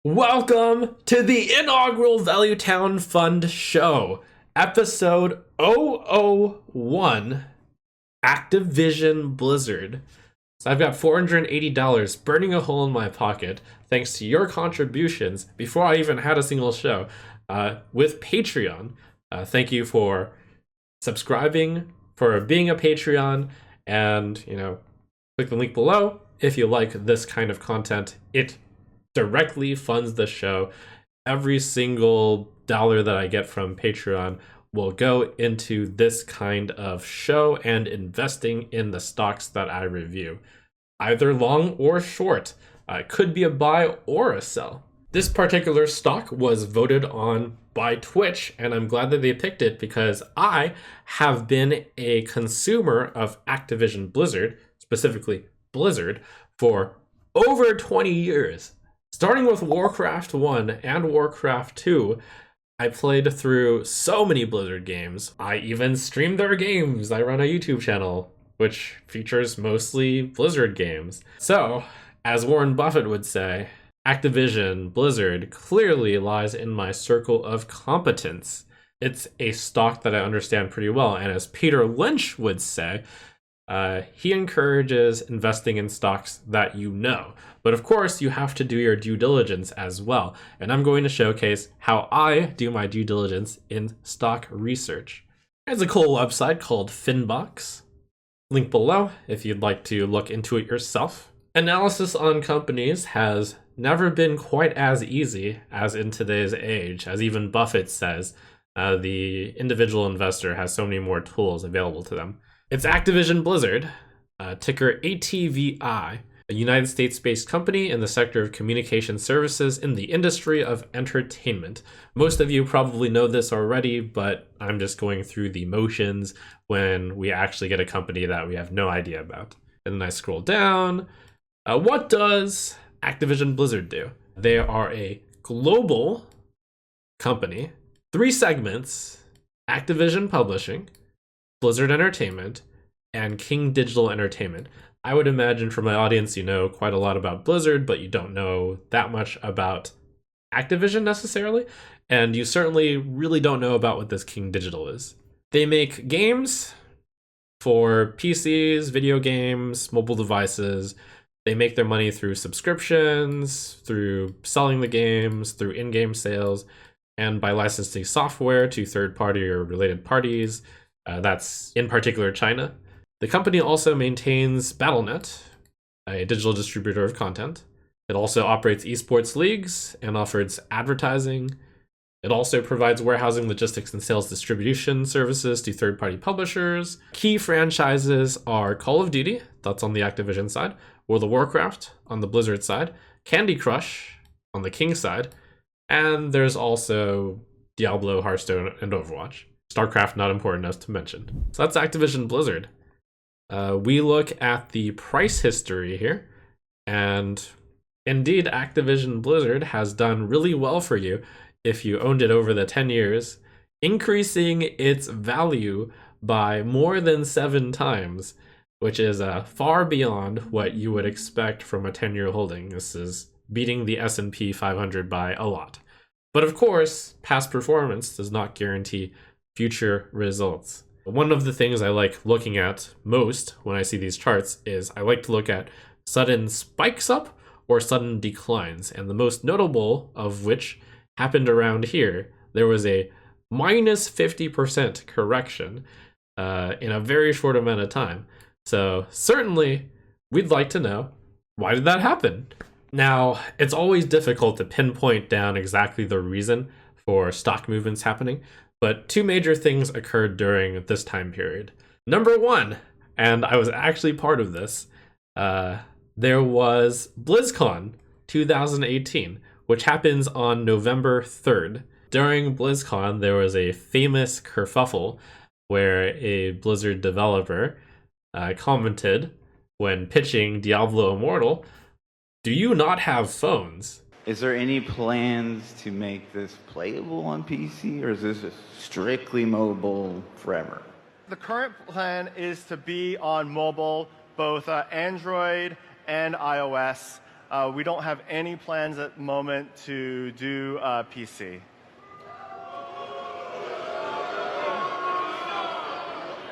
Welcome to the inaugural Value Town Fund Show, episode 001, Activision Blizzard. So I've got $480 burning a hole in my pocket thanks to your contributions before I even had a single show with Patreon. Thank you for subscribing, for being a Patreon, and, click the link below if you like this kind of content. It directly funds the show. Every single dollar that I get from Patreon will go into this kind of show and investing in the stocks that I review, either long or short. It could be a buy or a sell. This particular stock was voted on by Twitch, and I'm glad that they picked it because I have been a consumer of Activision Blizzard, specifically Blizzard, for over 20 years. Starting with Warcraft 1 and Warcraft 2, I played through so many Blizzard games. I even stream their games. I run a YouTube channel, which features mostly Blizzard games. So, as Warren Buffett would say, Activision Blizzard clearly lies in my circle of competence. It's a stock that I understand pretty well, and as Peter Lynch would say, he encourages investing in stocks that you know. But of course, you have to do your due diligence as well. And I'm going to showcase how I do my due diligence in stock research. There's a cool website called Finbox. Link below if you'd like to look into it yourself. Analysis on companies has never been quite as easy as in today's age. As even Buffett says, the individual investor has so many more tools available to them. It's Activision Blizzard, ticker ATVI, a United States-based company in the sector of communication services in the industry of entertainment. Most of you probably know this already, but I'm just going through the motions when we actually get a company that we have no idea about. And then I scroll down. What does Activision Blizzard do? They are a global company, 3 segments: Activision Publishing, Blizzard Entertainment, and King Digital Entertainment. I would imagine from my audience, you know quite a lot about Blizzard, but you don't know that much about Activision necessarily, and you certainly really don't know about what this King Digital is. They make games for PCs, video games, mobile devices. They make their money through subscriptions, through selling the games, through in-game sales, and by licensing software to third-party or related parties. That's in particular China. The company also maintains Battle.net, a digital distributor of content. It also operates esports leagues and offers advertising. It also provides warehousing, logistics, and sales distribution services to third-party publishers. Key franchises are Call of Duty, that's on the Activision side, World of Warcraft on the Blizzard side, Candy Crush on the King side, and there's also Diablo, Hearthstone, and Overwatch. StarCraft not important enough to mention. So that's Activision Blizzard. We look at the price history here, and indeed Activision Blizzard has done really well for you if you owned it over the 10 years, increasing its value by more than 7 times, which is far beyond what you would expect from a 10-year holding. This is beating the S&P 500 by a lot. But of course, past performance does not guarantee future results. One of the things I like looking at most when I see these charts is I like to look at sudden spikes up or sudden declines, and the most notable of which happened around here. There was a minus 50% correction in a very short amount of time. So certainly we'd like to know, why did that happen? Now, it's always difficult to pinpoint down exactly the reason for stock movements happening, but 2 major things occurred during this time period. Number 1, and I was actually part of this, there was BlizzCon 2018, which happens on November 3rd. During BlizzCon, there was a famous kerfuffle where a Blizzard developer commented when pitching Diablo Immortal, "Do you not have phones?" Is there any plans to make this playable on PC, or is this strictly mobile forever? The current plan is to be on mobile, both Android and iOS. We don't have any plans at the moment to do PC.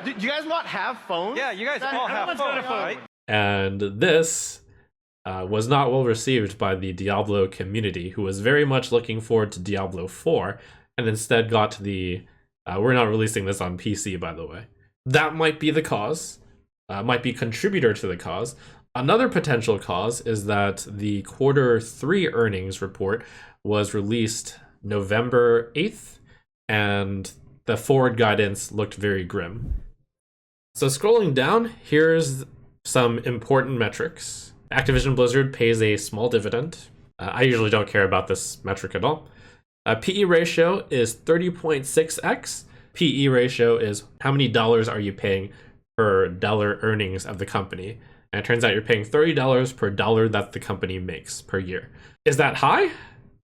Do you guys not have phones? Yeah, you guys all have phones, right? And this was not well received by the Diablo community, who was very much looking forward to Diablo 4, and instead got the, we're not releasing this on PC, by the way. That might be the cause, might be contributor to the cause. Another potential cause is that the quarter 3 earnings report was released November 8th, and the forward guidance looked very grim. So scrolling down, here's some important metrics. Activision Blizzard pays a small dividend. I usually don't care about this metric at all. PE ratio is 30.6x. PE ratio is how many dollars are you paying per dollar earnings of the company. And it turns out you're paying $30 per dollar that the company makes per year. Is that high?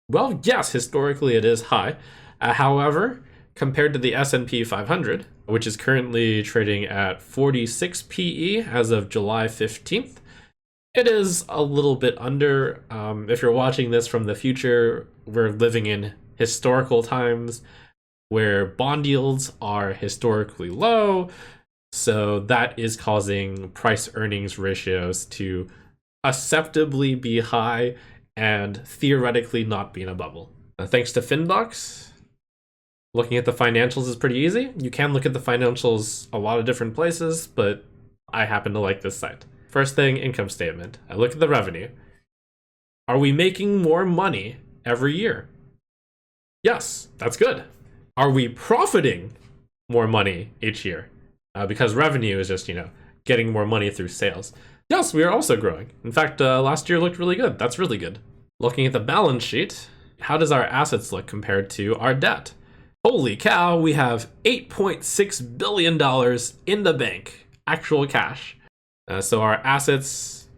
Well, yes, historically it is high. However, compared to the S&P 500, which is currently trading at 46 PE as of July 15th, it is a little bit under. If you're watching this from the future, we're living in historical times where bond yields are historically low, so that is causing price earnings ratios to acceptably be high and theoretically not be in a bubble. Thanks to Finbox, looking at the financials is pretty easy. You can look at the financials a lot of different places, but I happen to like this site. First thing, income statement. I look at the revenue. Are we making more money every year? Yes, that's good. Are we profiting more money each year? Because revenue is just, getting more money through sales. Yes, we are also growing. In fact, last year looked really good. That's really good. Looking at the balance sheet, how does our assets look compared to our debt? Holy cow, we have $8.6 billion in the bank, actual cash. So our assets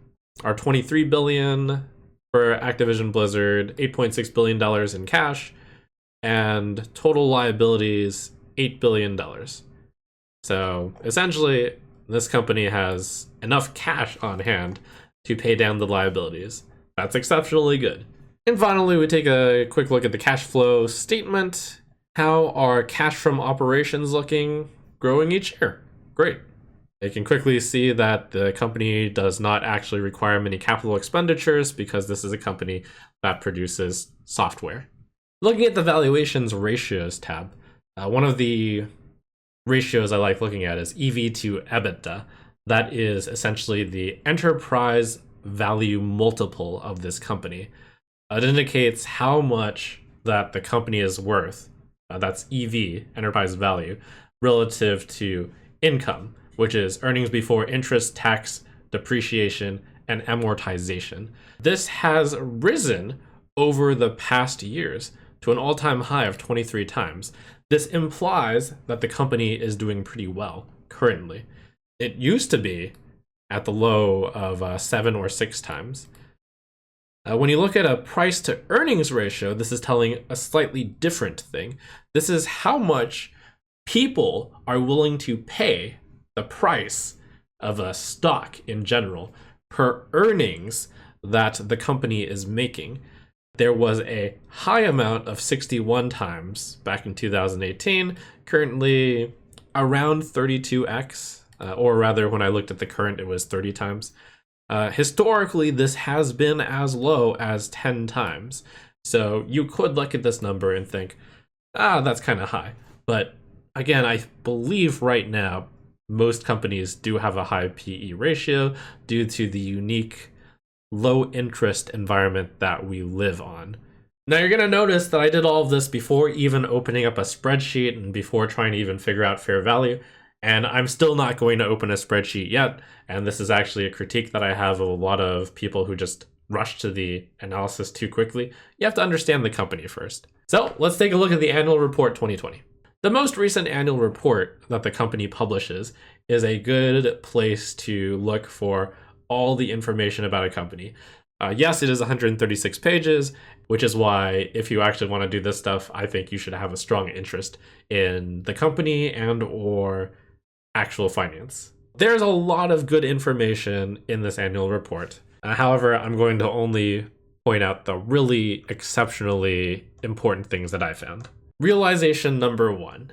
are $23 billion for Activision Blizzard, $8.6 billion in cash, and total liabilities, $8 billion. So essentially, this company has enough cash on hand to pay down the liabilities. That's exceptionally good. And finally, we take a quick look at the cash flow statement. How are cash from operations looking? Growing each year. Great. You can quickly see that the company does not actually require many capital expenditures because this is a company that produces software. Looking at the valuations ratios tab, one of the ratios I like looking at is EV to EBITDA. That is essentially the enterprise value multiple of this company. It indicates how much that the company is worth. That's EV, enterprise value, relative to income, which is earnings before interest, tax, depreciation, and amortization. This has risen over the past years to an all-time high of 23 times. This implies that the company is doing pretty well currently. It used to be at the low of 7 or 6 times. When you look at a price to earnings ratio, this is telling a slightly different thing. This is how much people are willing to pay the price of a stock in general per earnings that the company is making. There was a high amount of 61 times back in 2018, currently around 32x, or rather when I looked at the current, it was 30 times. Historically, this has been as low as 10 times. So you could look at this number and think, that's kind of high. But again, I believe right now, most companies do have a high PE ratio due to the unique low interest environment that we live on. Now you're going to notice that I did all of this before even opening up a spreadsheet and before trying to even figure out fair value. And I'm still not going to open a spreadsheet yet. And this is actually a critique that I have of a lot of people who just rush to the analysis too quickly. You have to understand the company first. So let's take a look at the annual report 2020. The most recent annual report that the company publishes is a good place to look for all the information about a company. Yes, it is 136 pages, which is why if you actually want to do this stuff, I think you should have a strong interest in the company and or actual finance. There's a lot of good information in this annual report. However, I'm going to only point out the really exceptionally important things that I found. Realization number 1.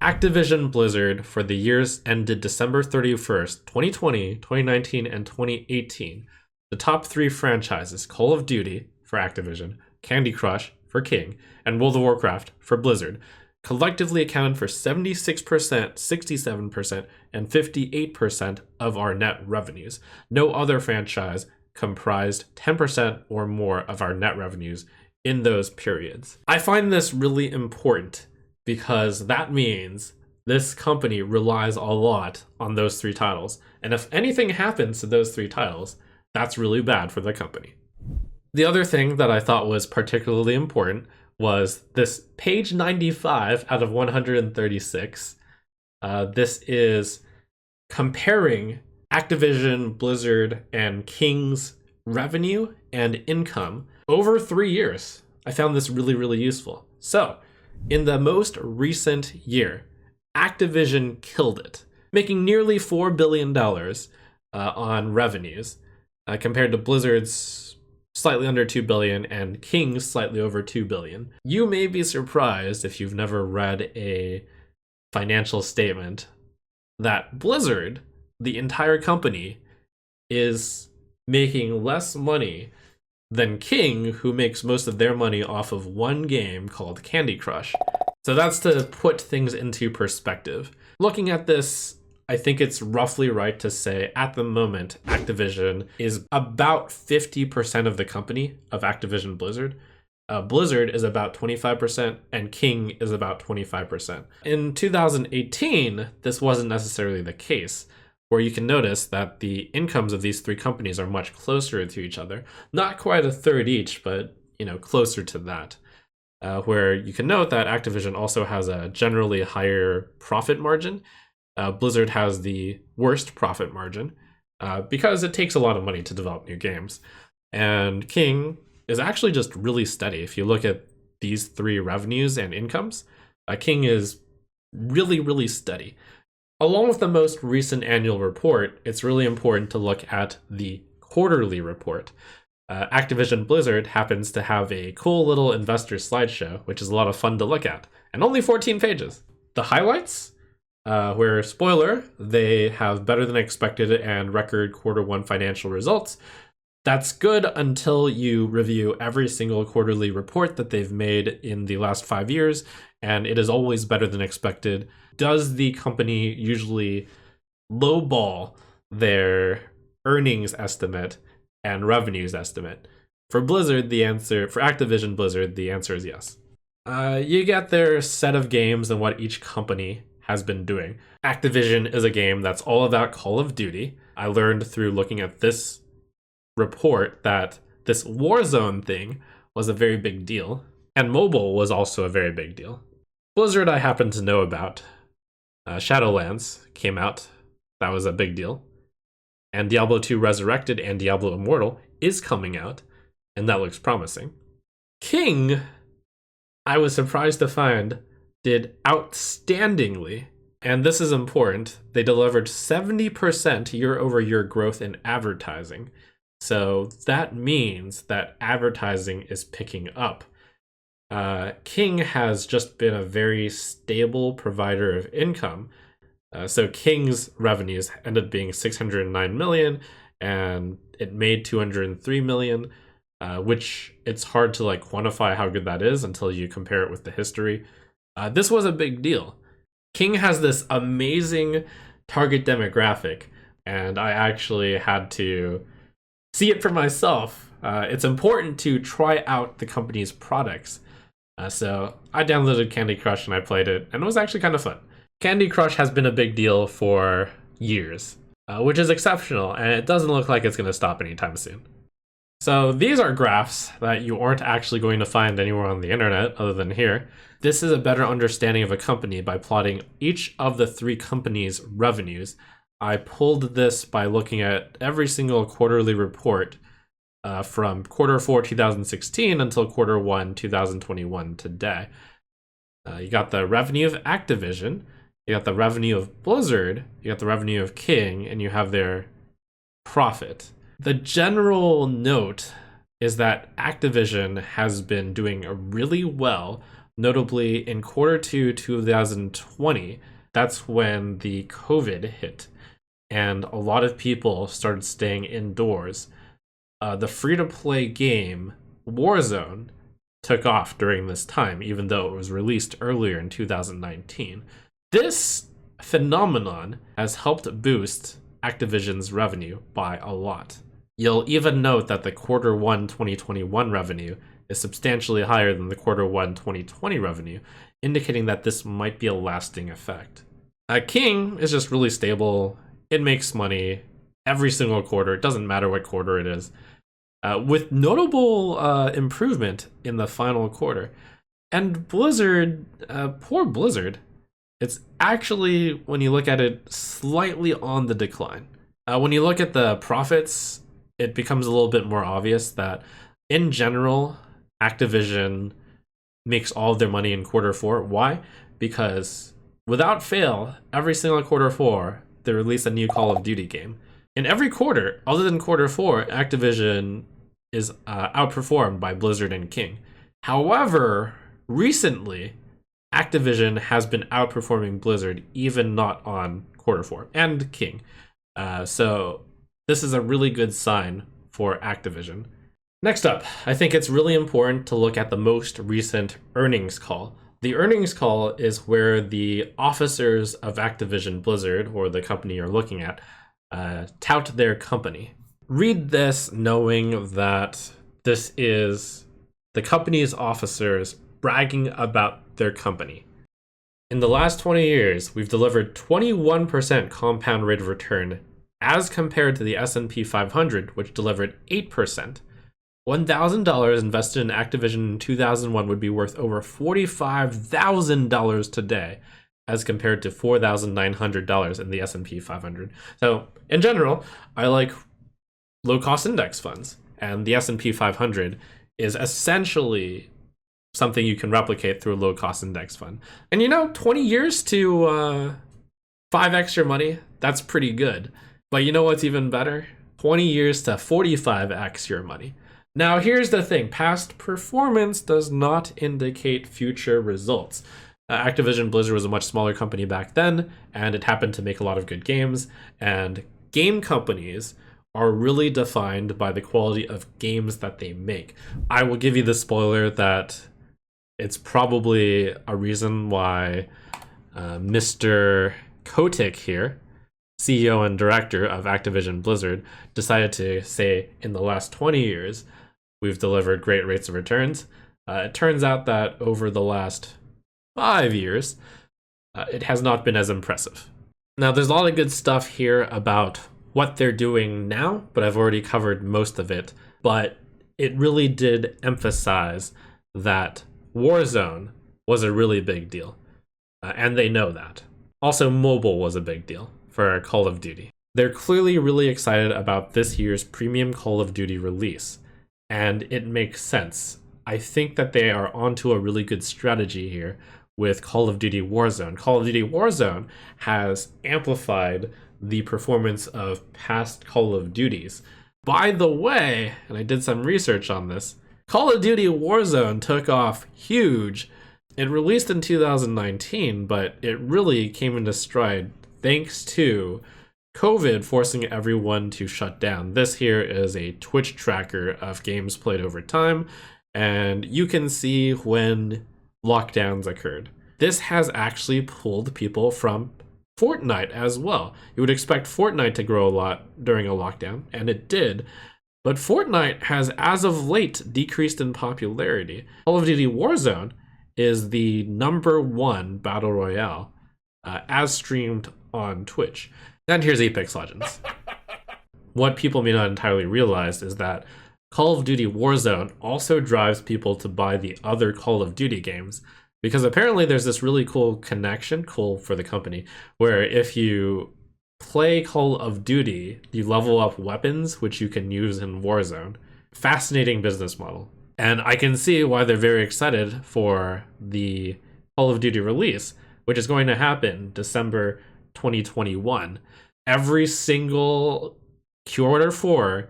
Activision Blizzard for the years ended December 31st, 2020, 2019, and 2018. The top 3 franchises, Call of Duty for Activision, Candy Crush for King, and World of Warcraft for Blizzard, collectively accounted for 76%, 67%, and 58% of our net revenues. No other franchise comprised 10% or more of our net revenues in those periods. I find this really important because that means this company relies a lot on those 3 titles. And if anything happens to those 3 titles, that's really bad for the company. The other thing that I thought was particularly important was this page 95 out of 136. This is comparing Activision, Blizzard, and King's revenue and income over 3 years. I found this really, really useful. So, in the most recent year, Activision killed it, making nearly $4 billion on revenues, compared to Blizzard's slightly under $2 billion and King's slightly over $2 billion. You may be surprised if you've never read a financial statement that Blizzard, the entire company, is making less money than King, who makes most of their money off of one game called Candy Crush. So that's to put things into perspective. Looking at this, I think it's roughly right to say at the moment, Activision is about 50% of the company of Activision Blizzard. Blizzard is about 25% and King is about 25%. In 2018, this wasn't necessarily the case, where you can notice that the incomes of these 3 companies are much closer to each other. Not quite a third each, but closer to that. Where you can note that Activision also has a generally higher profit margin. Blizzard has the worst profit margin because it takes a lot of money to develop new games. And King is actually just really steady. If you look at these 3 revenues and incomes, King is really, really steady. Along with the most recent annual report, it's really important to look at the quarterly report. Activision Blizzard happens to have a cool little investor slideshow, which is a lot of fun to look at, and only 14 pages. The highlights? Where, spoiler, they have better than expected and record Q1 financial results. That's good until you review every single quarterly report that they've made in the last 5 years, and it is always better than expected. Does the company usually lowball their earnings estimate and revenues estimate? For Activision Blizzard, the answer is yes. You get their set of games and what each company has been doing. Activision is a game that's all about Call of Duty. I learned through looking at this report that this Warzone thing was a very big deal, and mobile was also a very big deal. Blizzard I happen to know about. Shadowlands came out. That was a big deal. And Diablo 2 Resurrected and Diablo Immortal is coming out, and that looks promising. King, I was surprised to find, did outstandingly, and this is important. They delivered 70% year-over-year growth in advertising. So that means that advertising is picking up. King has just been a very stable provider of income. So King's revenues ended up being $609 million, and it made $203 million, which it's hard to quantify how good that is until you compare it with the history. This was a big deal. King has this amazing target demographic, and I actually had to see it for myself. It's important to try out the company's products. So I downloaded Candy Crush and I played it, and it was actually kind of fun. Candy Crush has been a big deal for years, which is exceptional, and it doesn't look like it's going to stop anytime soon. So these are graphs that you aren't actually going to find anywhere on the internet other than here. This is a better understanding of a company by plotting each of the 3 companies' revenues. I pulled this by looking at every single quarterly report from Q4 2016 until Q1 2021 today. You got the revenue of Activision, you got the revenue of Blizzard, you got the revenue of King, and you have their profit. The general note is that Activision has been doing really well, notably in Q2 2020. That's when the COVID hit, and a lot of people started staying indoors. The free-to-play game Warzone took off during this time, even though it was released earlier in 2019. This phenomenon has helped boost Activision's revenue by a lot. You'll even note that the Q1 2021 revenue is substantially higher than the Q1 2020 revenue, indicating that this might be a lasting effect. King is just really stable. It makes money every single quarter. It doesn't matter what quarter it is, with notable improvement in the final quarter. And Blizzard, poor Blizzard, it's actually, when you look at it, slightly on the decline. When you look at the profits, it becomes a little bit more obvious that, in general, Activision makes all of their money in Q4. Why? Because without fail, every single Q4, they release a new Call of Duty game. In every quarter, other than Q4, Activision is outperformed by Blizzard and King. However, recently, Activision has been outperforming Blizzard, even not on Q4, and King. So this is a really good sign for Activision. Next up, I think it's really important to look at the most recent earnings call. The earnings call is where the officers of Activision Blizzard, or the company you're looking at, tout their company. Read this knowing that this is the company's officers bragging about their company. In the last 20 years, we've delivered 21% compound rate of return as compared to the S&P 500, which delivered 8%. $1,000 invested in Activision in 2001 would be worth over $45,000 today, as compared to $4,900 in the S&P 500. So, in general, I like low-cost index funds, and the S&P 500 is essentially something you can replicate through a low-cost index fund. And 20 years to 5x your money, that's pretty good. But you know what's even better? 20 years to 45x your money. Now, here's the thing. Past performance does not indicate future results. Activision Blizzard was a much smaller company back then, and it happened to make a lot of good games. And game companies are really defined by the quality of games that they make. I will give you the spoiler that it's probably a reason why Mr. Kotick here, CEO and director of Activision Blizzard, decided to say in the last 20 years, we've delivered great rates of returns. It turns out that over the last 5 years, it has not been as impressive. Now, there's a lot of good stuff here about what they're doing now, but I've already covered most of it. But it really did emphasize that Warzone was a really big deal, and they know that. Also, mobile was a big deal for Call of Duty. They're clearly really excited about this year's premium Call of Duty release, and it makes sense. I think that they are onto a really good strategy here with Call of Duty Warzone. Call of Duty Warzone has amplified the performance of past Call of Duties. By the way, and I did some research on this, Call of Duty Warzone took off huge. It released in 2019, but it really came into stride thanks to COVID forcing everyone to shut down. This here is a Twitch tracker of games played over time, and you can see when lockdowns occurred. This has actually pulled people from Fortnite as well. You would expect Fortnite to grow a lot during a lockdown, and it did. But Fortnite has, as of late, decreased in popularity. Call of Duty Warzone is the #1 battle royale as streamed on Twitch. And here's Apex Legends. What people may not entirely realize is that Call of Duty Warzone also drives people to buy the other Call of Duty games, because apparently there's this really cool connection, cool for the company, where if you play Call of Duty, you level up weapons, which you can use in Warzone. Fascinating business model. And I can see why they're very excited for the Call of Duty release, which is going to happen December 2021. Every single Q4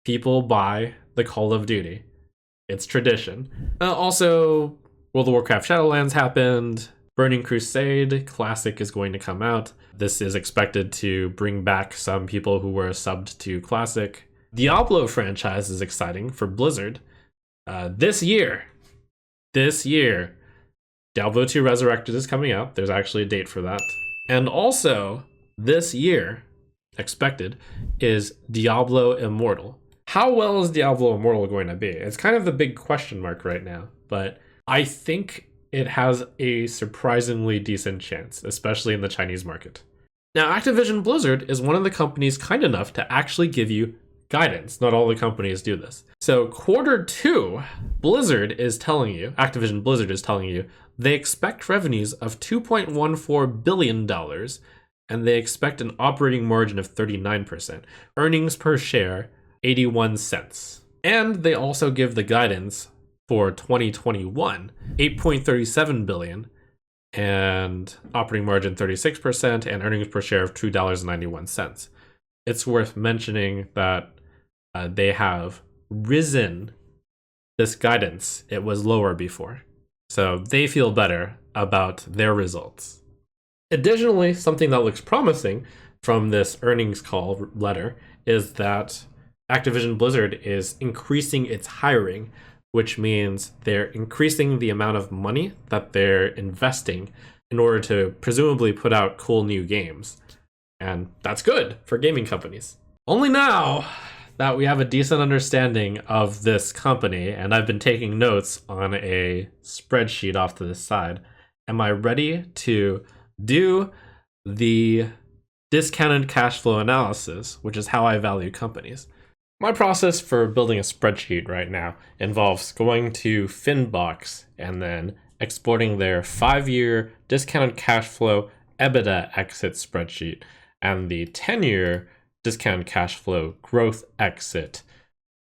people buy the Call of Duty. It's tradition. Also, World of Warcraft Shadowlands happened. Burning Crusade Classic is going to come out. This is expected to bring back some people who were subbed to Classic. Diablo franchise is exciting for Blizzard. This year, Diablo 2 Resurrected is coming out. There's actually a date for that. And also, this year, expected, is Diablo Immortal. How well is Diablo Immortal going to be? It's kind of the big question mark right now, but I think it has a surprisingly decent chance, especially in the Chinese market. Now, Activision Blizzard is one of the companies kind enough to actually give you guidance. Not all the companies do this. So Q2, Activision Blizzard is telling you, they expect revenues of $2.14 billion, and they expect an operating margin of 39%. Earnings per share, 81 cents. And they also give the guidance for 2021, $8.37 billion, and operating margin 36%, and earnings per share of $2.91. It's worth mentioning that they have risen this guidance. It was lower before. So they feel better about their results. Additionally, something that looks promising from this earnings call letter is that Activision Blizzard is increasing its hiring, which means they're increasing the amount of money that they're investing in order to presumably put out cool new games. And that's good for gaming companies. Only now that we have a decent understanding of this company, and I've been taking notes on a spreadsheet off to the side, am I ready to do the discounted cash flow analysis, which is how I value companies. My process for building a spreadsheet right now involves going to Finbox and then exporting their 5-year discounted cash flow EBITDA exit spreadsheet and the 10-year discounted cash flow growth exit.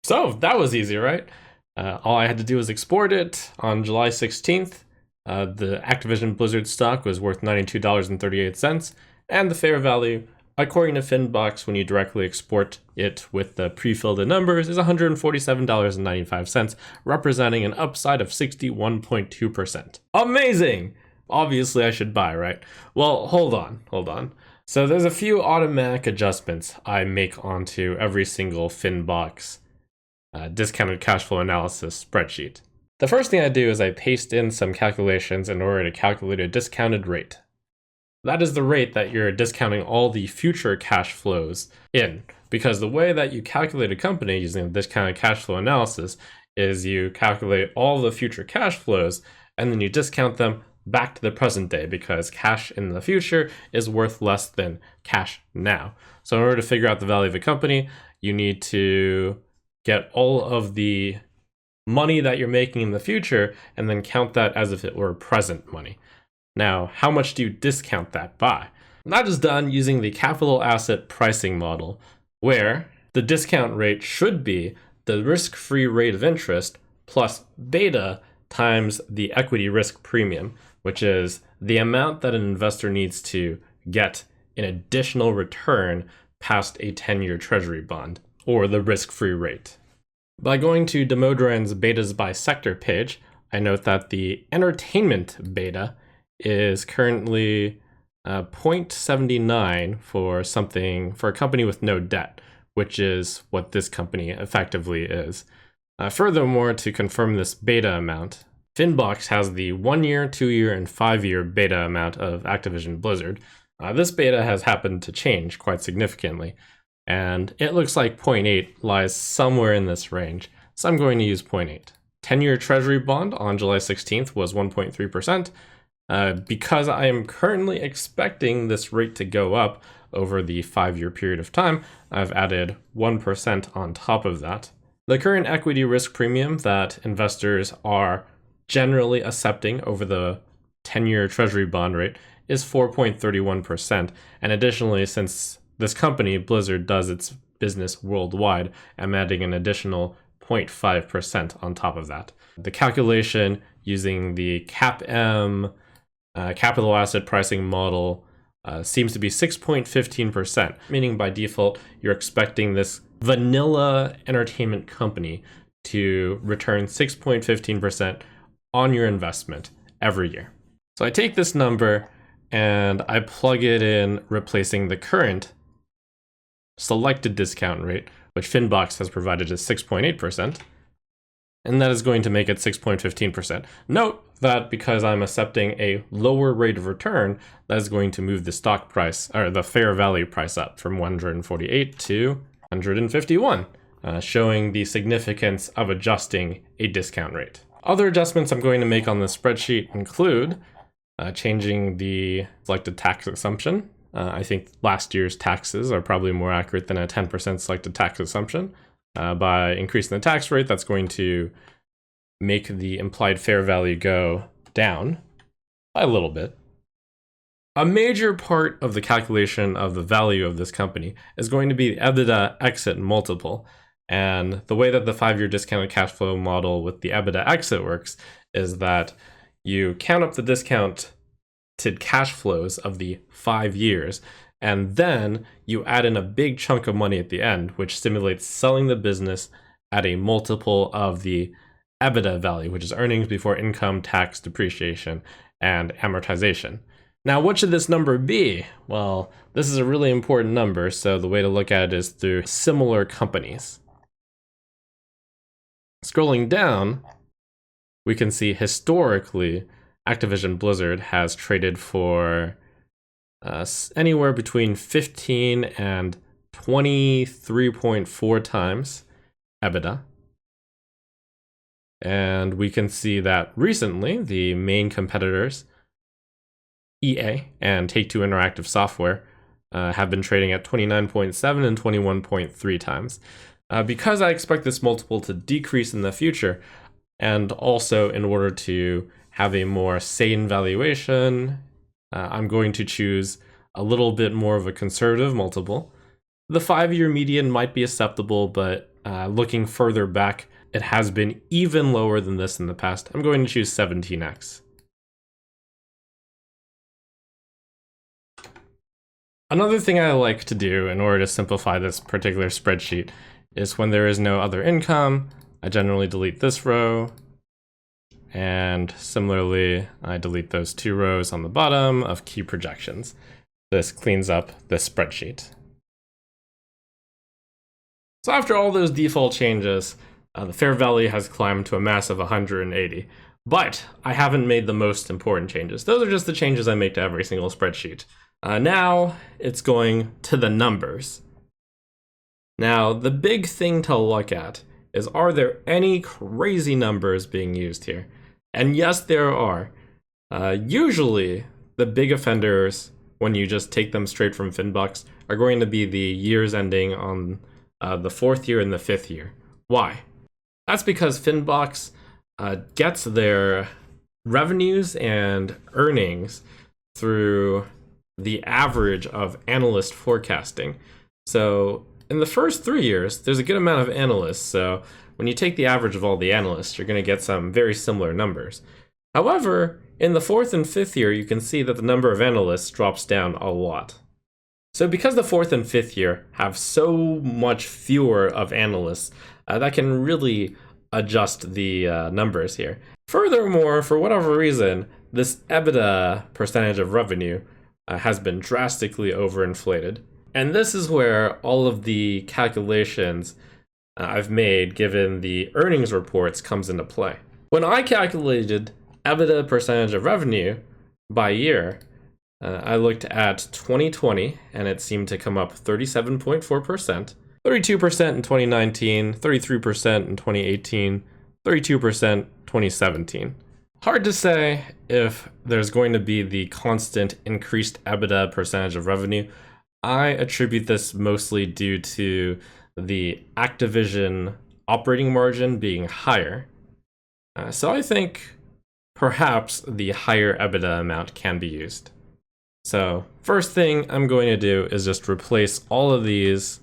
So that was easy, right? All I had to do was export it. On July 16th, the Activision Blizzard stock was worth $92.38, and the fair value, according to Finbox, when you directly export it with the pre-filled in numbers, is $147.95, representing an upside of 61.2%. Amazing! Obviously, I should buy, right? Well, hold on. So there's a few automatic adjustments I make onto every single Finbox discounted cash flow analysis spreadsheet. The first thing I do is I paste in some calculations in order to calculate a discounted rate. That is the rate that you're discounting all the future cash flows in, because the way that you calculate a company using the discounted cash flow analysis is you calculate all the future cash flows and then you discount them back to the present day, because cash in the future is worth less than cash now. So in order to figure out the value of a company, you need to get all of the money that you're making in the future and then count that as if it were present money. Now, how much do you discount that by? That is done using the capital asset pricing model, where the discount rate should be the risk-free rate of interest plus beta times the equity risk premium, which is the amount that an investor needs to get in additional return past a 10-year treasury bond, or the risk-free rate. By going to Damodaran's betas by sector page, I note that the entertainment beta is currently 0.79 for a company with no debt, which is what this company effectively is. Furthermore, to confirm this beta amount, Finbox has the 1-year, 2-year, and 5-year beta amount of Activision Blizzard. This beta has happened to change quite significantly, and it looks like 0.8 lies somewhere in this range, so I'm going to use 0.8. 10-year treasury bond on July 16th was 1.3%. Because I am currently expecting this rate to go up over the 5-year period of time, I've added 1% on top of that. The current equity risk premium that investors are generally accepting over the 10-year treasury bond rate is 4.31%. And additionally, since this company, Blizzard, does its business worldwide, I'm adding an additional 0.5% on top of that. The calculation using the CAPM capital asset pricing model seems to be 6.15%, meaning by default, you're expecting this vanilla entertainment company to return 6.15% on your investment every year. So I take this number and I plug it in, replacing the current selected discount rate, which Finbox has provided as 6.8%, and that is going to make it 6.15%. Note that because I'm accepting a lower rate of return, that is going to move the stock price, or the fair value price, up from 148 to 151, showing the significance of adjusting a discount rate. Other adjustments I'm going to make on this spreadsheet include changing the selected tax assumption. I think last year's taxes are probably more accurate than a 10% selected tax assumption. By increasing the tax rate, that's going to make the implied fair value go down by a little bit. A major part of the calculation of the value of this company is going to be the EBITDA exit multiple. And the way that the 5-year discounted cash flow model with the EBITDA exit works is that you count up the discounted cash flows of the 5 years, and then you add in a big chunk of money at the end, which simulates selling the business at a multiple of the EBITDA value, which is earnings before income, tax, depreciation, and amortization. Now, what should this number be? Well, this is a really important number, so the way to look at it is through similar companies. Scrolling down, we can see historically, Activision Blizzard has traded for anywhere between 15 and 23.4 times EBITDA. And we can see that recently, the main competitors, EA and Take-Two Interactive Software, have been trading at 29.7 and 21.3 times. Because I expect this multiple to decrease in the future, and also in order to have a more sane valuation, I'm going to choose a little bit more of a conservative multiple. The 5-year median might be acceptable, but looking further back, it has been even lower than this in the past. I'm going to choose 17x. Another thing I like to do in order to simplify this particular spreadsheet is when there is no other income, I generally delete this row. And similarly, I delete those 2 rows on the bottom of key projections. This cleans up this spreadsheet. So after all those default changes, the fair value has climbed to a massive 180. But I haven't made the most important changes. Those are just the changes I make to every single spreadsheet. Now it's going to the numbers. Now, the big thing to look at is, are there any crazy numbers being used here? And yes, there are. Usually, the big offenders, when you just take them straight from Finbox, are going to be the years ending on the 4th year and the 5th year. Why? That's because Finbox gets their revenues and earnings through the average of analyst forecasting. So in the first 3 years, there's a good amount of analysts, so when you take the average of all the analysts, you're going to get some very similar numbers. However, in the 4th and 5th year, you can see that the number of analysts drops down a lot. So because the 4th and 5th year have so much fewer of analysts, that can really adjust the numbers here. Furthermore, for whatever reason, this EBITDA percentage of revenue has been drastically overinflated. And this is where all of the calculations I've made given the earnings reports comes into play. When I calculated EBITDA percentage of revenue by year, I looked at 2020 and it seemed to come up 37.4%, 32% in 2019, 33% in 2018, 32% 2017. Hard to say if there's going to be the constant increased EBITDA percentage of revenue. I attribute this mostly due to the Activision operating margin being higher. So I think perhaps the higher EBITDA amount can be used. So first thing I'm going to do is just replace all of these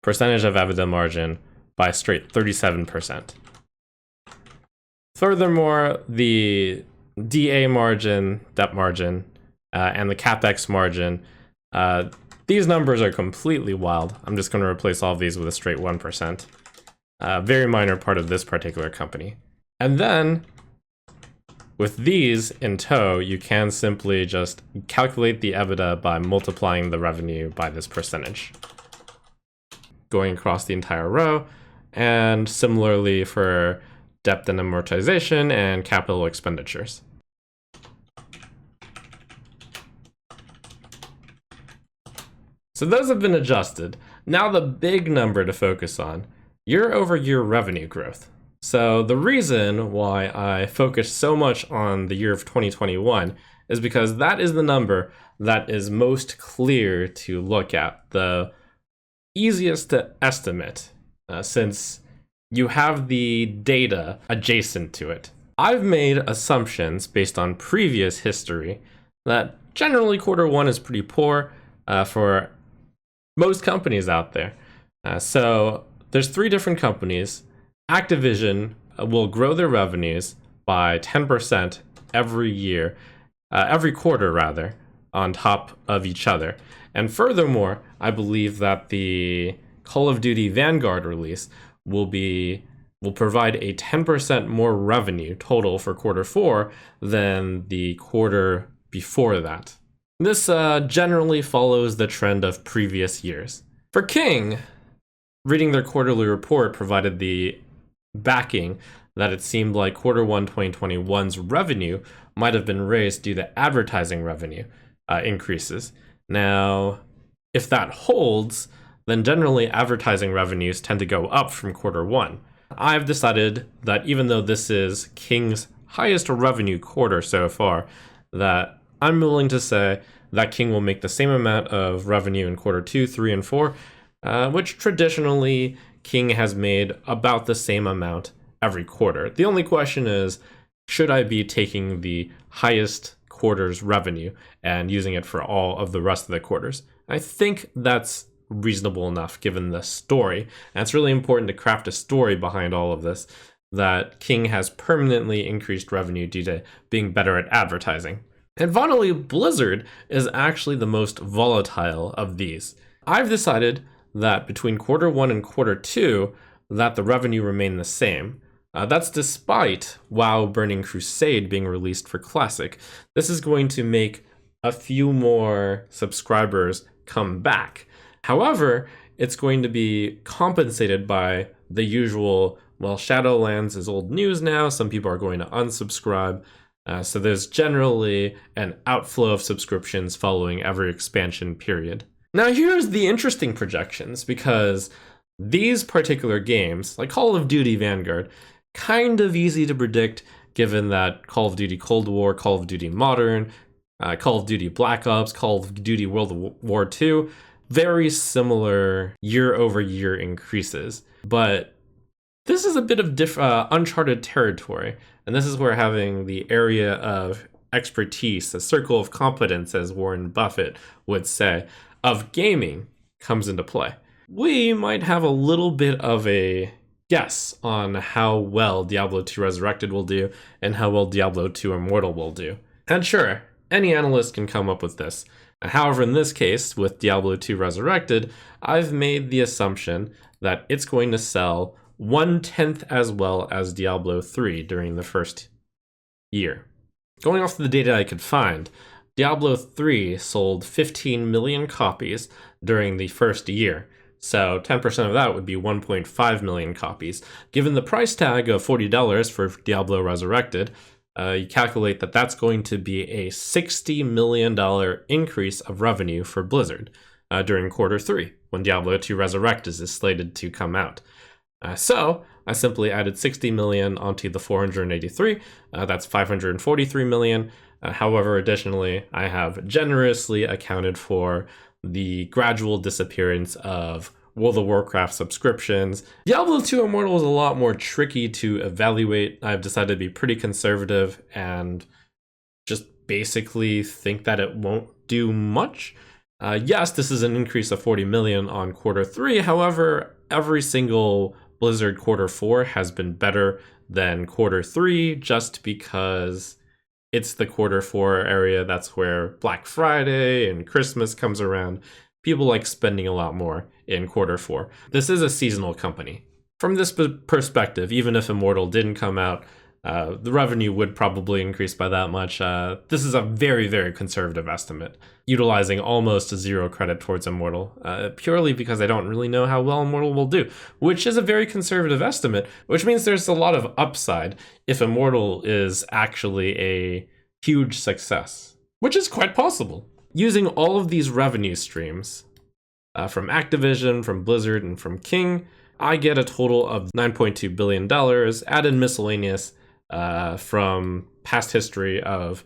percentage of EBITDA margin by straight 37%. Furthermore, the DA margin, debt margin, and the CapEx margin, These numbers are completely wild. I'm just going to replace all of these with a straight 1%. Very minor part of this particular company. And then, with these in tow, you can simply just calculate the EBITDA by multiplying the revenue by this percentage, going across the entire row, and similarly for debt and amortization and capital expenditures. So those have been adjusted. Now the big number to focus on, year-over-year revenue growth. So the reason why I focus so much on the year of 2021 is because that is the number that is most clear to look at, the easiest to estimate, since you have the data adjacent to it. I've made assumptions based on previous history that generally Q1 is pretty poor for most companies out there. So there's 3 different companies. Activision will grow their revenues by 10% every year, every quarter rather, on top of each other. And furthermore, I believe that the Call of Duty Vanguard release will provide a 10% more revenue total for Q4 than the quarter before that. This generally follows the trend of previous years. For King, reading their quarterly report provided the backing that it seemed like Q1 2021's revenue might have been raised due to advertising revenue increases. Now, if that holds, then generally advertising revenues tend to go up from Q1. I've decided that even though this is King's highest revenue quarter so far, that I'm willing to say that King will make the same amount of revenue in Q2, 3, and 4, which traditionally King has made about the same amount every quarter. The only question is, should I be taking the highest quarter's revenue and using it for all of the rest of the quarters? I think that's reasonable enough given the story. And it's really important to craft a story behind all of this, that King has permanently increased revenue due to being better at advertising. And finally, Blizzard is actually the most volatile of these. I've decided that between Q1 and Q2, that the revenue remained the same. That's despite WoW Burning Crusade being released for Classic. This is going to make a few more subscribers come back. However, it's going to be compensated by the usual, well, Shadowlands is old news now, some people are going to unsubscribe. So there's generally an outflow of subscriptions following every expansion period. Now here's the interesting projections, because these particular games, like Call of Duty Vanguard, kind of easy to predict given that Call of Duty Cold War, Call of Duty Modern, Call of Duty Black Ops, Call of Duty World War II, very similar year-over-year increases. But this is a bit of uncharted territory, and this is where having the area of expertise, a circle of competence, as Warren Buffett would say, of gaming comes into play. We might have a little bit of a guess on how well Diablo 2 Resurrected will do and how well Diablo 2 Immortal will do. And sure, any analyst can come up with this. However, in this case, with Diablo 2 Resurrected, I've made the assumption that it's going to sell 1/10 as well as Diablo 3 during the first year. Going off the data I could find, Diablo 3 sold 15 million copies during the first year. So 10% of that would be 1.5 million copies. Given the price tag of $40 for Diablo Resurrected, you calculate that that's going to be a $60 million increase of revenue for Blizzard during Q3, when Diablo 2 Resurrected is slated to come out. So I simply added 60 million onto the 483. That's 543 million. However, additionally, I have generously accounted for the gradual disappearance of World of Warcraft subscriptions. Diablo 2 Immortal is a lot more tricky to evaluate. I've decided to be pretty conservative and just basically think that it won't do much. Yes, this is an increase of 40 million on Q3. However, every single Blizzard Q4 has been better than Q3 just because it's the Q4 area. That's where Black Friday and Christmas comes around. People like spending a lot more in quarter four. This is a seasonal company. From this perspective, even if Immortal didn't come out, the revenue would probably increase by that much. This is a very, very conservative estimate, utilizing almost zero credit towards Immortal, purely because I don't really know how well Immortal will do, which is a very conservative estimate, which means there's a lot of upside if Immortal is actually a huge success, which is quite possible. Using all of these revenue streams, from Activision, from Blizzard, and from King, I get a total of $9.2 billion, add in miscellaneous from past history of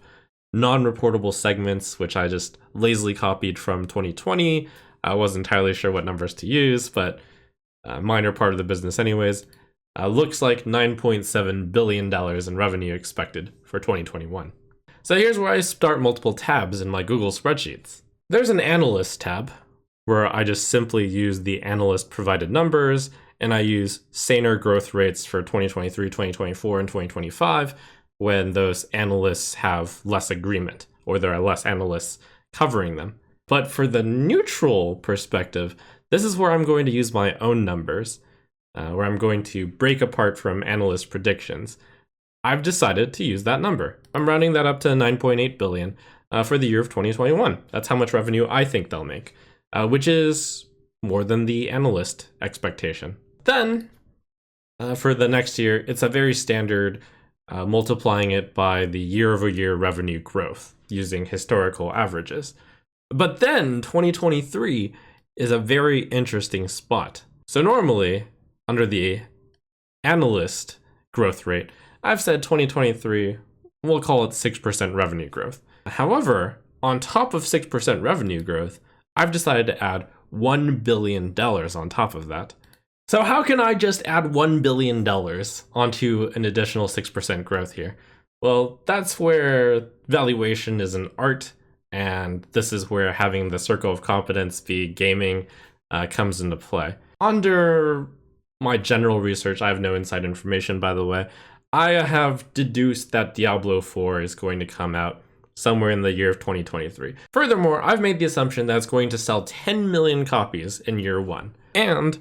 non-reportable segments, which I just lazily copied from 2020. I wasn't entirely sure what numbers to use, but minor part of the business anyways. Looks like $9.7 billion in revenue expected for 2021. So here's where I start multiple tabs in my Google spreadsheets. There's an analyst tab, where I just simply use the analyst provided numbers, and I use saner growth rates for 2023, 2024, and 2025 when those analysts have less agreement, or there are less analysts covering them. But for the neutral perspective, this is where I'm going to use my own numbers, where I'm going to break apart from analyst predictions. I've decided to use that number. I'm rounding that up to 9.8 billion for the year of 2021. That's how much revenue I think they'll make, which is more than the analyst expectation. Then, for the next year, it's a very standard multiplying it by the year-over-year revenue growth using historical averages. But then 2023 is a very interesting spot. So normally, under the analyst growth rate, I've said 2023, we'll call it 6% revenue growth. However, on top of 6% revenue growth, I've decided to add $1 billion on top of that. So how can I just add $1 billion onto an additional 6% growth here? Well, that's where valuation is an art, and this is where having the circle of competence be gaming comes into play. Under my general research, I have no inside information, by the way, I have deduced that Diablo 4 is going to come out somewhere in the year of 2023. Furthermore, I've made the assumption that it's going to sell 10 million copies in year one. And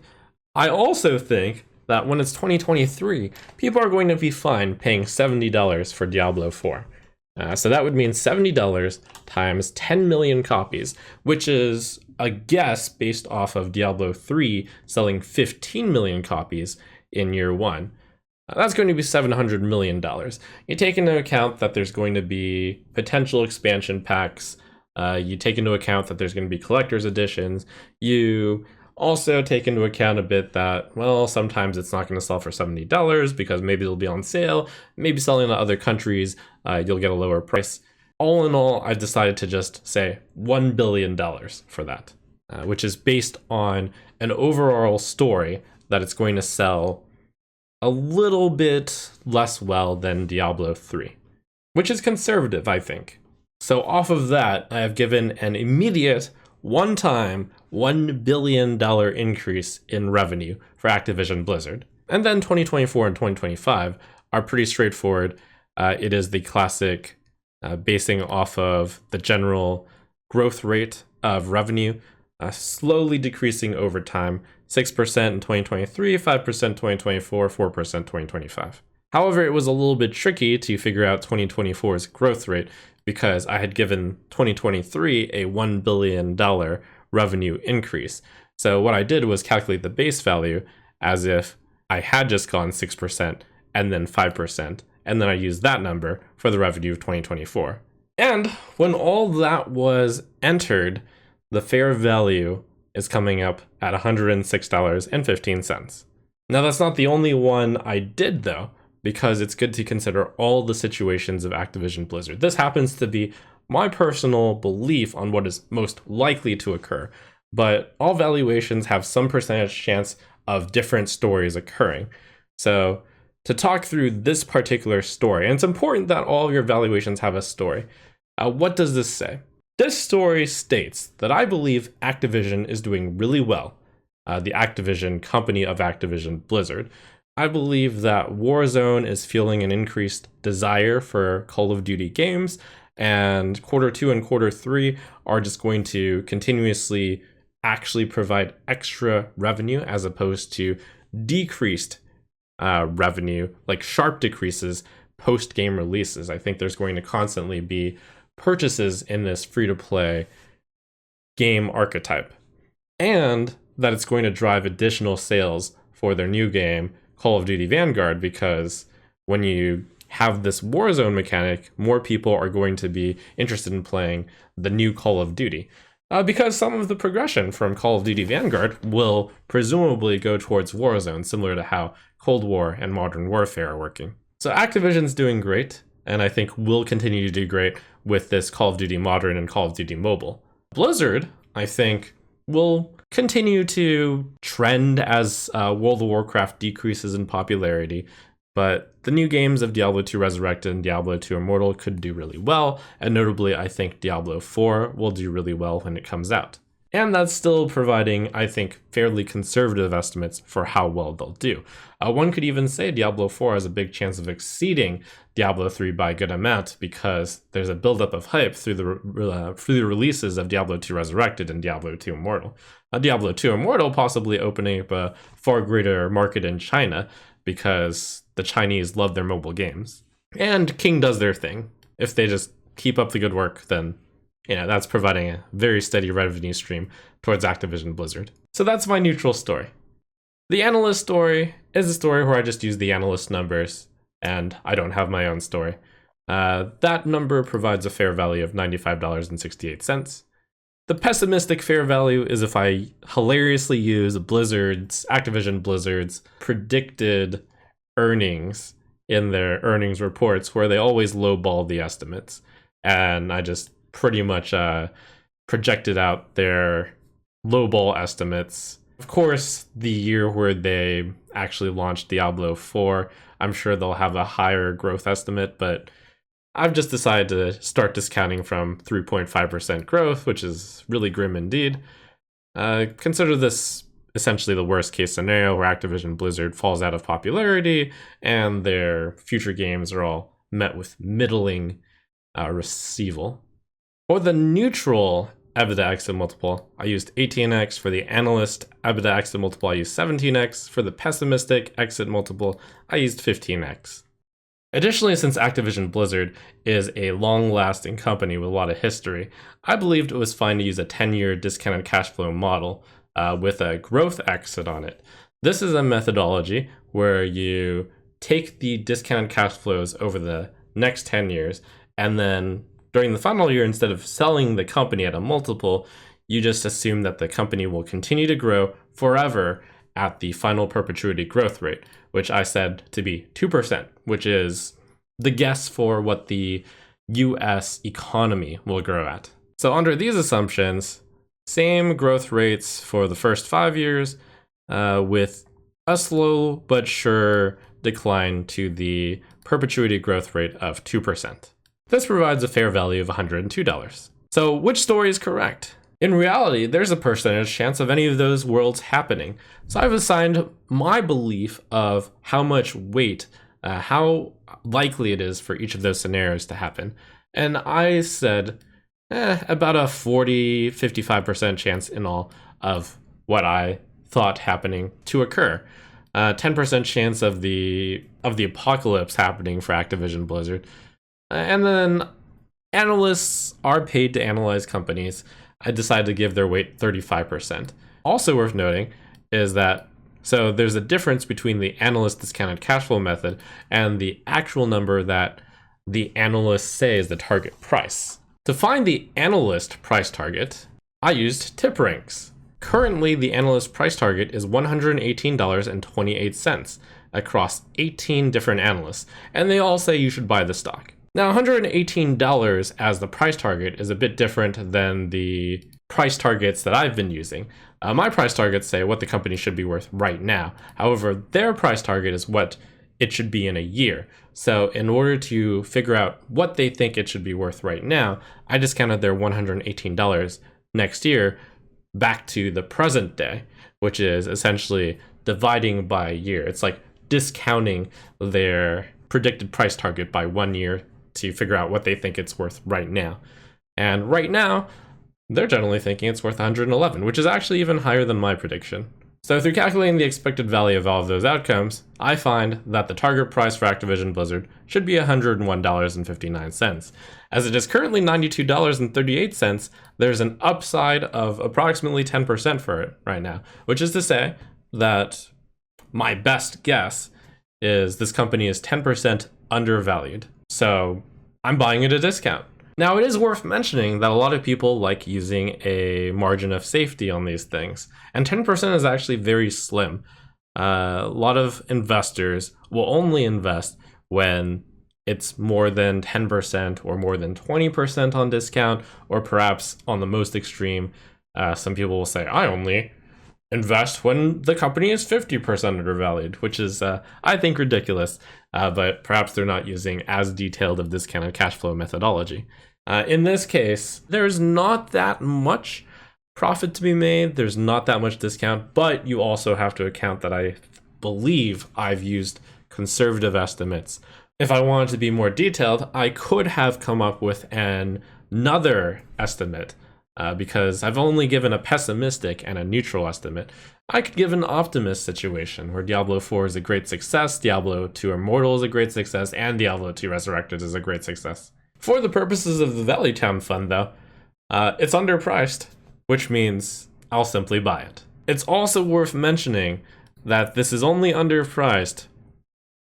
I also think that when it's 2023, people are going to be fine paying $70 for Diablo 4. So that would mean $70 times 10 million copies, which is a guess based off of Diablo 3 selling 15 million copies in year one. That's going to be $700 million. You take into account that there's going to be potential expansion packs. You take into account that there's going to be collector's editions. You also take into account a bit that, well, sometimes it's not going to sell for $70 because maybe it'll be on sale. Maybe selling to other countries, you'll get a lower price. All in all, I've decided to just say $1 billion for that, which is based on an overall story that it's going to sell a little bit less well than Diablo 3, which is conservative, I think. So off of that, I have given an immediate one-time $1 billion increase in revenue for Activision Blizzard. And then 2024 and 2025 are pretty straightforward. It is the classic basing off of the general growth rate of revenue, slowly decreasing over time, 6% in 2023, 5% 2024, 4% 2025. However, it was a little bit tricky to figure out 2024's growth rate because I had given 2023 a $1 billion revenue increase. So what I did was calculate the base value as if I had just gone 6% and then 5%, and then I used that number for the revenue of 2024. And when all that was entered, the fair value is coming up at $106.15. Now, that's not the only one I did, though, because it's good to consider all the situations of Activision Blizzard. This happens to be my personal belief on what is most likely to occur, but all valuations have some percentage chance of different stories occurring. So to talk through this particular story, and it's important that all of your valuations have a story, what does this say? This story states that I believe Activision is doing really well, the Activision company of Activision Blizzard. I believe that Warzone is feeling an increased desire for Call of Duty games, and quarter 2 and quarter 3 are just going to continuously actually provide extra revenue as opposed to decreased revenue, like sharp decreases post-game releases. I think there's going to constantly be purchases in this free-to-play game archetype, and that it's going to drive additional sales for their new game, Call of Duty Vanguard, because when you have this Warzone mechanic, more people are going to be interested in playing the new Call of Duty. Because some of the progression from Call of Duty Vanguard will presumably go towards Warzone, similar to how Cold War and Modern Warfare are working. So Activision's doing great, and I think will continue to do great with this Call of Duty Modern and Call of Duty Mobile. Blizzard, I think, will continue to trend as World of Warcraft decreases in popularity, but the new games of Diablo 2 Resurrected and Diablo 2 Immortal could do really well, and notably I think Diablo 4 will do really well when it comes out. And that's still providing, I think, fairly conservative estimates for how well they'll do. One could even say Diablo 4 has a big chance of exceeding Diablo 3 by a good amount because there's a buildup of hype through the releases of Diablo 2 Resurrected and Diablo 2 Immortal. Diablo 2 Immortal possibly opening up a far greater market in China because the Chinese love their mobile games. And King does their thing. If they just keep up the good work, then that's providing a very steady revenue stream towards Activision Blizzard. So that's my neutral story. The analyst story is a story where I just use the analyst numbers and I don't have my own story. That number provides a fair value of $95.68. The pessimistic fair value is if I hilariously use Activision Blizzard's predicted earnings in their earnings reports where they always lowball the estimates. And I just pretty much projected out their lowball estimates. Of course, the year where they actually launched Diablo 4, I'm sure they'll have a higher growth estimate, but I've just decided to start discounting from 3.5% growth, which is really grim indeed. Consider this essentially the worst case scenario where Activision Blizzard falls out of popularity and their future games are all met with middling receival. For the neutral EBITDA exit multiple, I used 18x. For the analyst EBITDA exit multiple, I used 17x. For the pessimistic exit multiple, I used 15x. Additionally, since Activision Blizzard is a long-lasting company with a lot of history, I believed it was fine to use a 10-year discounted cash flow model with a growth exit on it. This is a methodology where you take the discounted cash flows over the next 10 years, and then during the final year, instead of selling the company at a multiple, you just assume that the company will continue to grow forever at the final perpetuity growth rate, which I said to be 2%, which is the guess for what the US economy will grow at. So under these assumptions, same growth rates for the first 5 years, with a slow but sure decline to the perpetuity growth rate of 2%. This provides a fair value of $102. So which story is correct? In reality, there's a percentage chance of any of those worlds happening. So I've assigned my belief of how much weight, how likely it is for each of those scenarios to happen. And I said about a 40-55% chance in all of what I thought happening to occur. 10% chance of the apocalypse happening for Activision Blizzard. And then analysts are paid to analyze companies. I decided to give their weight 35%. Also worth noting is that, so there's a difference between the analyst discounted cash flow method and the actual number that the analysts say is the target price. To find the analyst price target, I used tip ranks. Currently, the analyst price target is $118.28 across 18 different analysts, and they all say you should buy the stock. Now, $118 as the price target is a bit different than the price targets that I've been using. My price targets say what the company should be worth right now. However, their price target is what it should be in a year. So in order to figure out what they think it should be worth right now, I discounted their $118 next year back to the present day, which is essentially dividing by a year. It's like discounting their predicted price target by 1 year to figure out what they think it's worth right now. And right now, They're generally thinking it's worth 111, which is actually even higher than my prediction. So through calculating the expected value of all of those outcomes, I find that the target price for Activision Blizzard should be $101.59. As it is currently $92.38, there's an upside of approximately 10% for it right now, which is to say that my best guess is this company is 10% undervalued. So I'm buying at a discount. Now, it is worth mentioning that a lot of people like using a margin of safety on these things, and 10% is actually very slim. A lot of investors will only invest when it's more than 10% or more than 20% on discount, or perhaps on the most extreme, some people will say, I only invest when the company is 50% undervalued, which is, I think, ridiculous, but perhaps they're not using as detailed of discounted cash flow methodology. In this case, there's not that much profit to be made. There's not that much discount, but you also have to account that I believe I've used conservative estimates. If I wanted to be more detailed, I could have come up with another estimate because I've only given a pessimistic and a neutral estimate. I could give an optimist situation where Diablo 4 is a great success, Diablo 2 Immortal is a great success, and Diablo 2 Resurrected is a great success. For the purposes of the Value Town Fund, though, it's underpriced, which means I'll simply buy it. It's also worth mentioning that this is only underpriced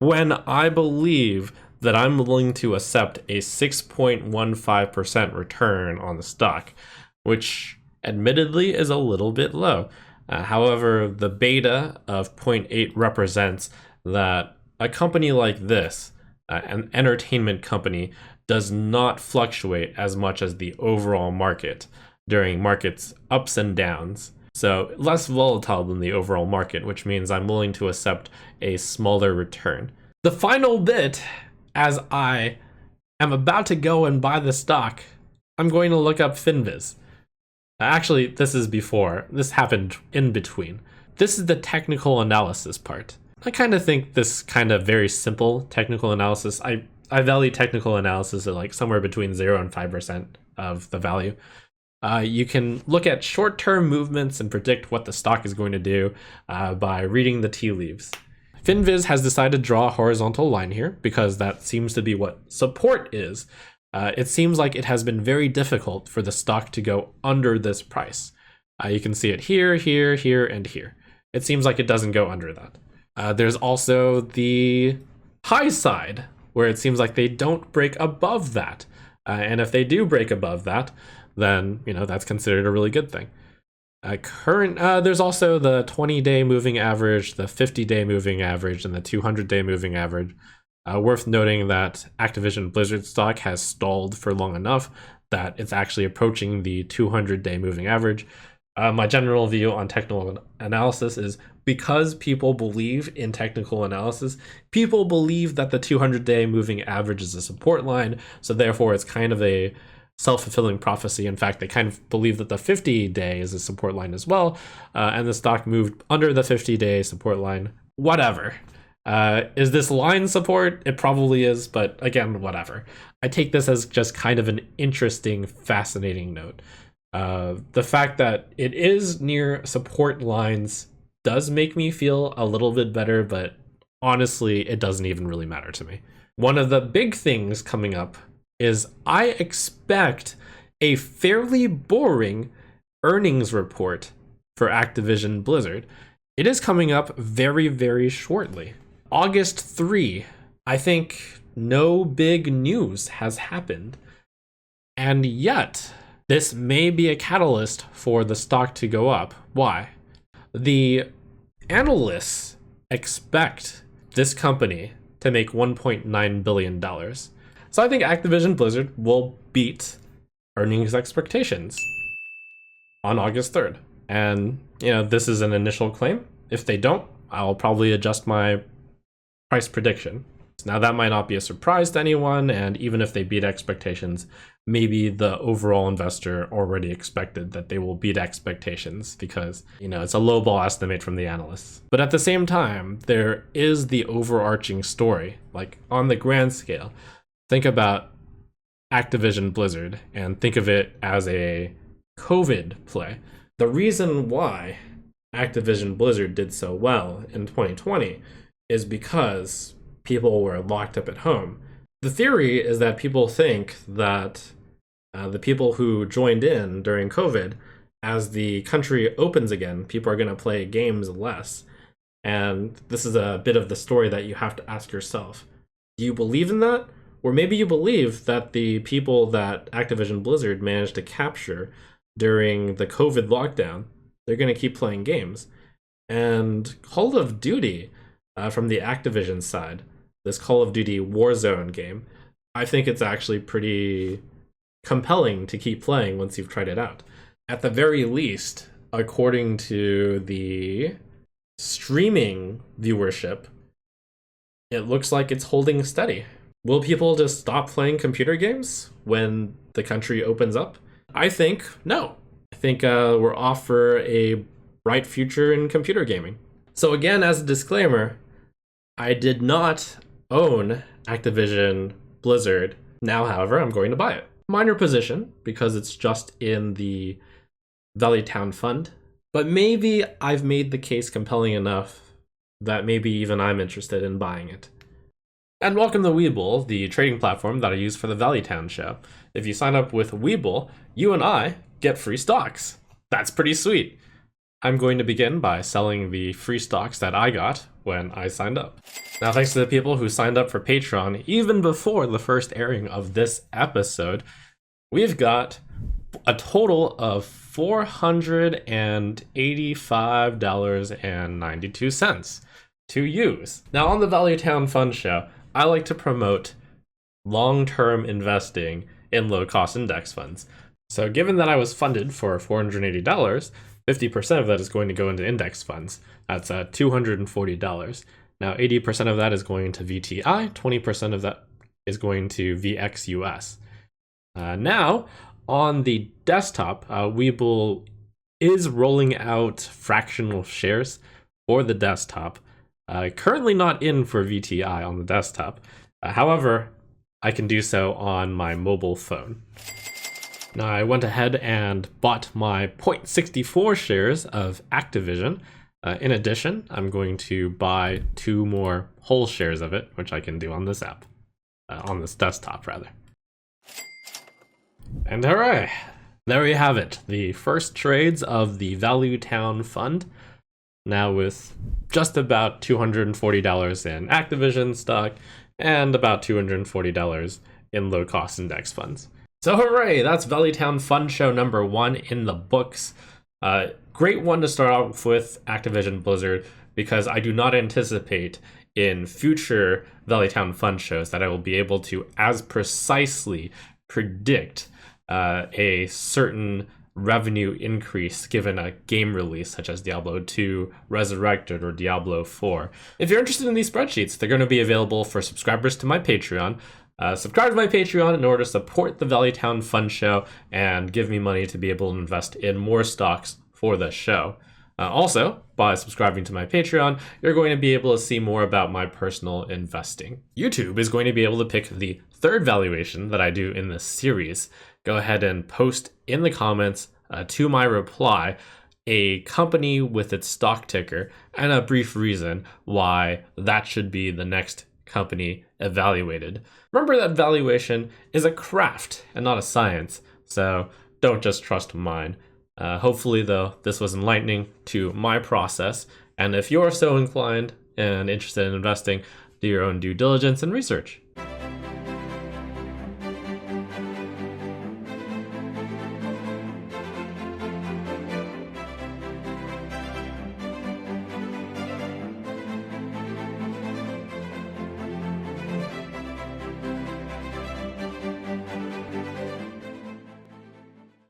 when I believe that I'm willing to accept a 6.15% return on the stock, which admittedly is a little bit low. However, the beta of 0.8 represents that a company like this, an entertainment company, does not fluctuate as much as the overall market during markets' ups and downs. So less volatile than the overall market, which means I'm willing to accept a smaller return. The final bit, as I am about to go and buy the stock, I'm going to look up FinViz. Actually, this is before. This happened in between. This is the technical analysis part. I kind of think this kind of very simple technical analysis, I value technical analysis at like somewhere between 0 and 5% of the value. You can look at short-term movements and predict what the stock is going to do by reading the tea leaves. FinViz has decided to draw a horizontal line here because that seems to be what support is. It seems like it has been very difficult for the stock to go under this price. You can see it here, here, here, and here. It seems like it doesn't go under that. There's also the high side, where it seems like they don't break above that. And if they do break above that, then, that's considered a really good thing. There's also the 20-day moving average, the 50-day moving average, and the 200-day moving average. Worth noting that Activision Blizzard stock has stalled for long enough that it's actually approaching the 200-day moving average. My general view on technical analysis is because people believe in technical analysis, people believe that the 200-day moving average is a support line, so therefore it's kind of a self-fulfilling prophecy. In fact, they kind of believe that the 50-day is a support line as well, and the stock moved under the 50-day support line. Whatever. Is this line support? It probably is, but again, whatever. I take this as just kind of an interesting, fascinating note. The fact that it is near support lines does make me feel a little bit better, but honestly, it doesn't even really matter to me. One of the big things coming up is I expect a fairly boring earnings report for Activision Blizzard. It is coming up very, very shortly. August 3, I think no big news has happened. And yet, this may be a catalyst for the stock to go up. Why? The analysts expect this company to make $1.9 billion. So I think Activision Blizzard will beat earnings expectations on August 3rd. And, this is an initial claim. If they don't, I'll probably adjust my price prediction. Now, that might not be a surprise to anyone, and even if they beat expectations, maybe the overall investor already expected that they will beat expectations because, it's a lowball estimate from the analysts. But at the same time, there is the overarching story, like on the grand scale. Think about Activision Blizzard and think of it as a COVID play. The reason why Activision Blizzard did so well in 2020 is because people were locked up at home. The theory is that people think that the people who joined in during COVID, as the country opens again, people are going to play games less. And this is a bit of the story that you have to ask yourself. Do you believe in that? Or maybe you believe that the people that Activision Blizzard managed to capture during the COVID lockdown, they're going to keep playing games. And Call of Duty, from the Activision side, this Call of Duty Warzone game, I think it's actually pretty compelling to keep playing once you've tried it out. At the very least, according to the streaming viewership, it looks like it's holding steady. Will people just stop playing computer games when the country opens up? I think no. I think we're off for a bright future in computer gaming. So again, as a disclaimer, I did not own Activision Blizzard. Now, however, I'm going to buy it. Minor position, because it's just in the Valuation fund. But maybe I've made the case compelling enough that maybe even I'm interested in buying it. And welcome to Webull, the trading platform that I use for the Valuation show. If you sign up with Webull, you and I get free stocks. That's pretty sweet. I'm going to begin by selling the free stocks that I got when I signed up. Now, thanks to the people who signed up for Patreon, even before the first airing of this episode, we've got a total of $485.92 to use. Now, on the Valuation Fund show, I like to promote long-term investing in low-cost index funds. So given that I was funded for $480, 50% of that is going to go into index funds. That's $240. Now, 80% of that is going to VTI, 20% of that is going to VXUS. Now, on the desktop, Webull is rolling out fractional shares for the desktop. Currently not in for VTI on the desktop. However, I can do so on my mobile phone. Now, I went ahead and bought my 0.64 shares of Activision. In addition, I'm going to buy 2 more whole shares of it, which I can do on this app, on this desktop rather. And hooray! There we have it, the first trades of the Valuation Fund, now with just about $240 in Activision stock and about $240 in low-cost index funds. So hooray, that's Valuation Fund show number 1 in the books. Great one to start off with Activision Blizzard, because I do not anticipate in future Valuation Fund shows that I will be able to as precisely predict a certain revenue increase given a game release such as Diablo 2 Resurrected or Diablo 4. If you're interested in these spreadsheets, they're going to be available for subscribers to my Patreon. Subscribe to my Patreon in order to support the Valuation Fund show and give me money to be able to invest in more stocks for this show. Also, by subscribing to my Patreon, you're going to be able to see more about my personal investing. YouTube is going to be able to pick the third valuation that I do in this series. Go ahead and post in the comments to my reply a company with its stock ticker and a brief reason why that should be the next company evaluated. Remember that valuation is a craft and not a science, so don't just trust mine. Hopefully, though, this was enlightening to my process, and if you're so inclined and interested in investing, do your own due diligence and research.